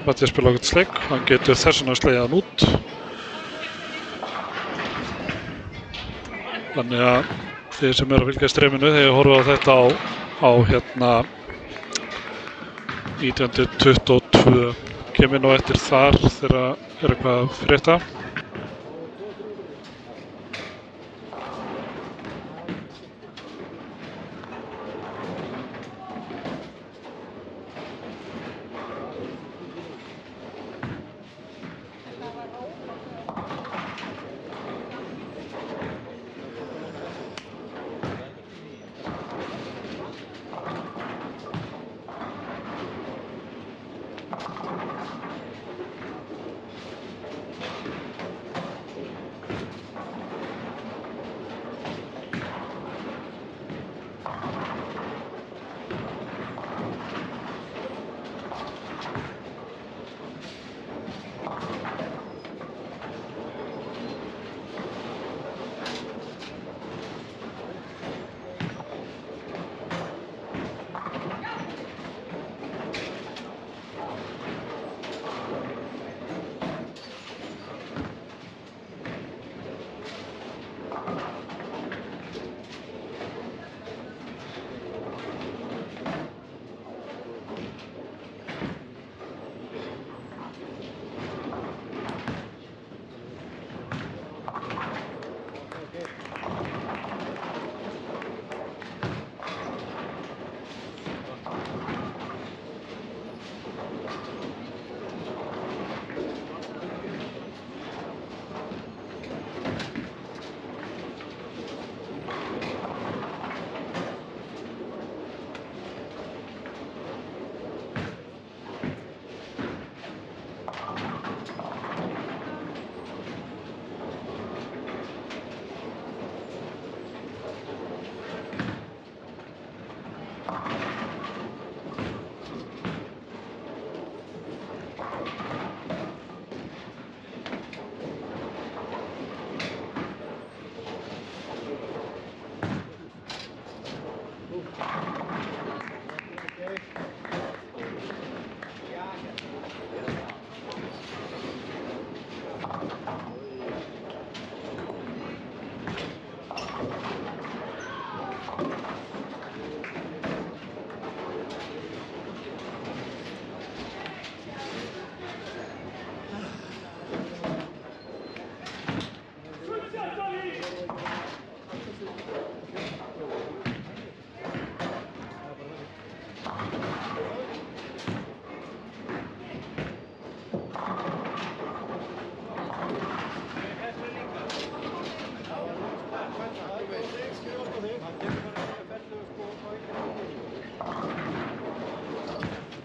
Matthías spila okkur sleik, hann getur þess vegna slegið hann út. Þannig að þið sem eru að fylgja streaminu, þegar horfa á þetta á 1922, kemur nú eftir þar þegar eitthvað að frétta.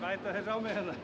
Bæta þess á mig hérna.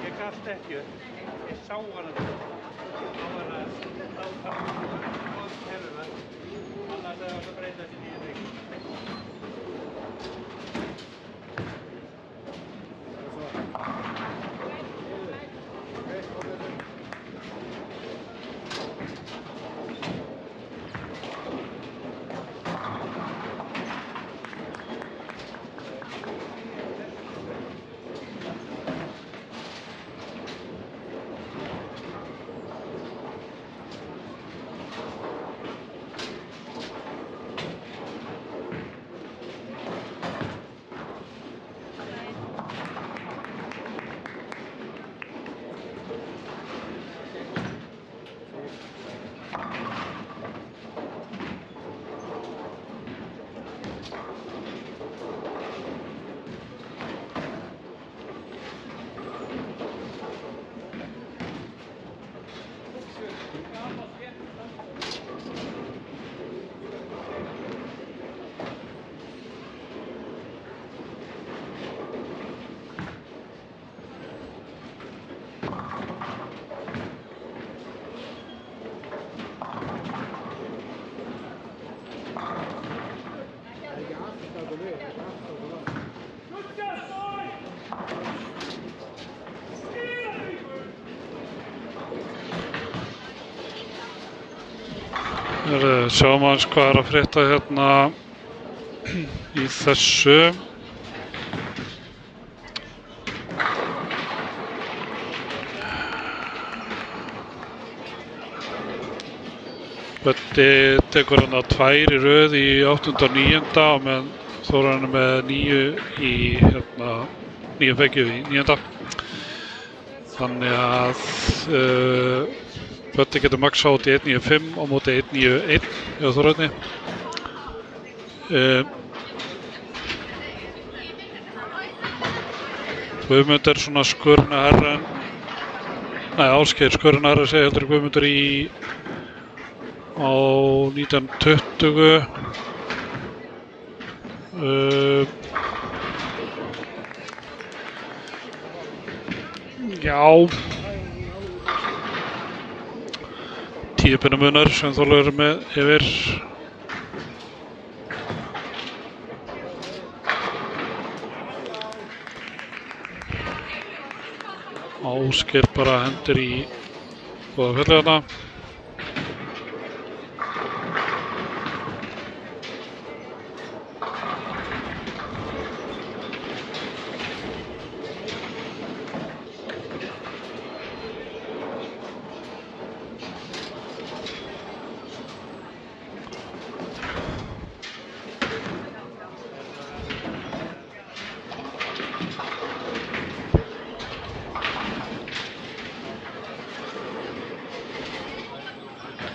Ég gafst ekki upp. Ég sá hana. Hann var að láta kerfuna. Annars hefði það breytast í nýju leik. Sjáum aðeins hvað að frétta hérna í þessu. Böddi tekur hérna 2 í röð í 8. og 9. og meðan Þórarinn er með 9 í 9 feggju í 9. Þannig að Böddi getur maxa út í 1.95 á móti 1.91 hjá Þórarni. Guðmund er svona skurna herra en Nei, Ásgeir skorinn aðra segja heldur Guðmundur á 1920. Já. 10 pinna munar sem Þorleifur er með yfir. Ásgeir bara hendur í góða fjalli þarna.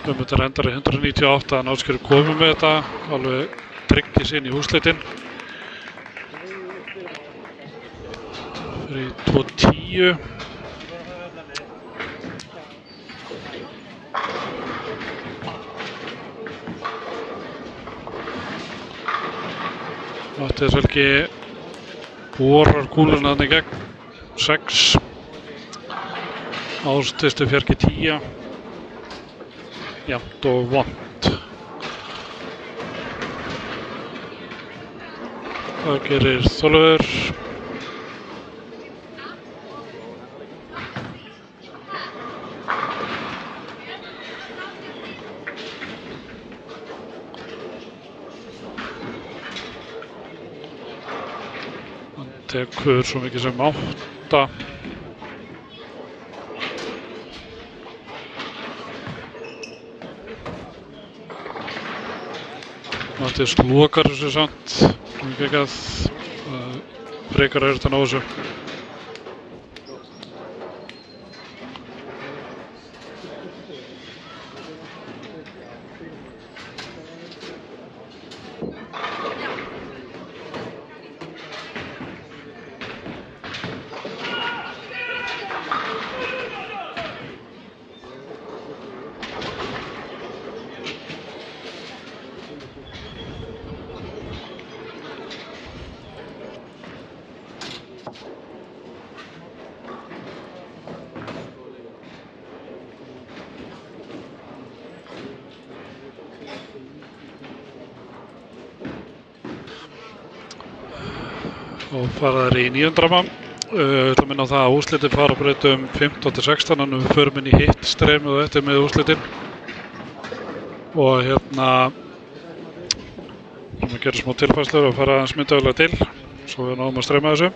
Guðmundur endar í 198 en Ásgeir er komið með þetta, alveg tryggir sig inn í úrslitin. Fyrir í 2.10. Matthías Helgi borar kúluna þarna í gegn 6. Ástistu Fjarki 10. Jafnt og vont. Það gerir Þorleifur. Hann tekur svo mikið sem 8. Matthías lokar þessu samt, ekki að frekar þetta ná þessu. Og fara þær í 9. ramma. Við ætlum að minna á það að úrslitin fara á breytum 15-16 en við förum inn í hitt streymið og eftir með úrslitin. Og hérna við gerum smá tilfærslur og fara aðeins myndavélar til svo við náum að streyma þessu.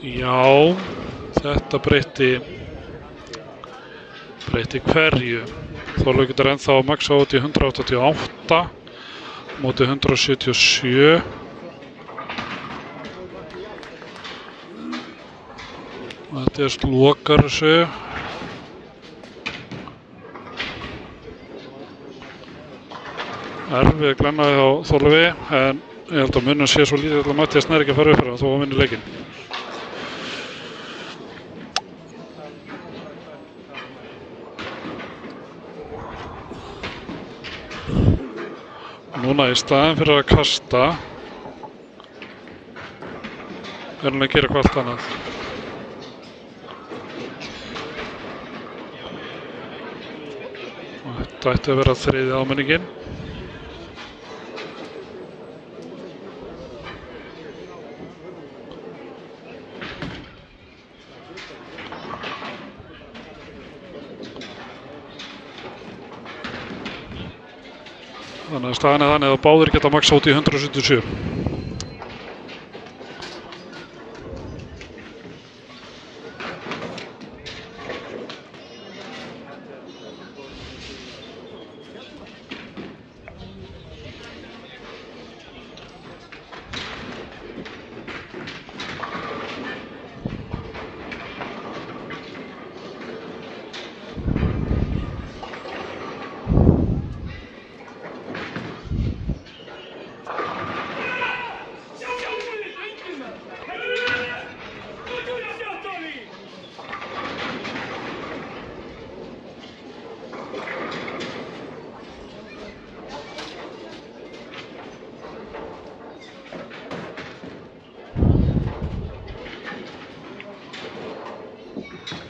Já, þetta breytti hverju. Þorleifur getur ennþá að maxa út í 188 móti 177. Matthías lokar þessu. Erfið glennaði á Þorleifi en ég held að munum sé svo lítið að Matthías nær ekki að fara upp fyrir hann þó að vinna leikinn. Núna í staðinn fyrir að kasta er hann að gera eitthvað allt annað. Og þetta ætti að vera 3. áminningin. Þannig að staðan er þannig að báðir geta maxa út í 177.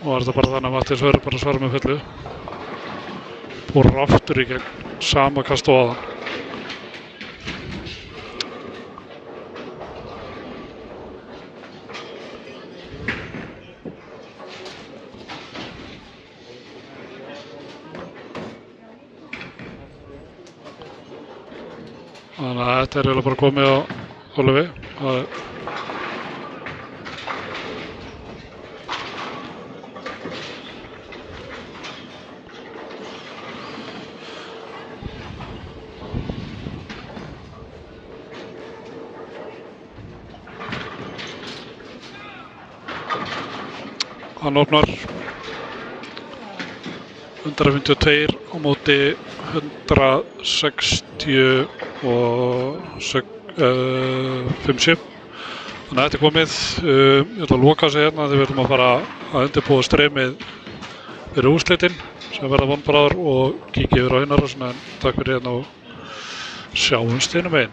og var þetta bara þannig að Matthías verður bara að svara með fullu. Búr aftur í gegn, sama kast og áðan. Þannig að þetta er eiginlega bara komið á Ólifi. Hann opnar 152 á móti 160 og 57. Þannig að þetta er komið. Ég ætla að loka sig hérna þegar við ætlum að fara að undirbúa streymið fyrir úrslitin sem verða vonbráður og kíkja yfir á innarásina. En takk fyrir hérna og sjáumst hinum megin.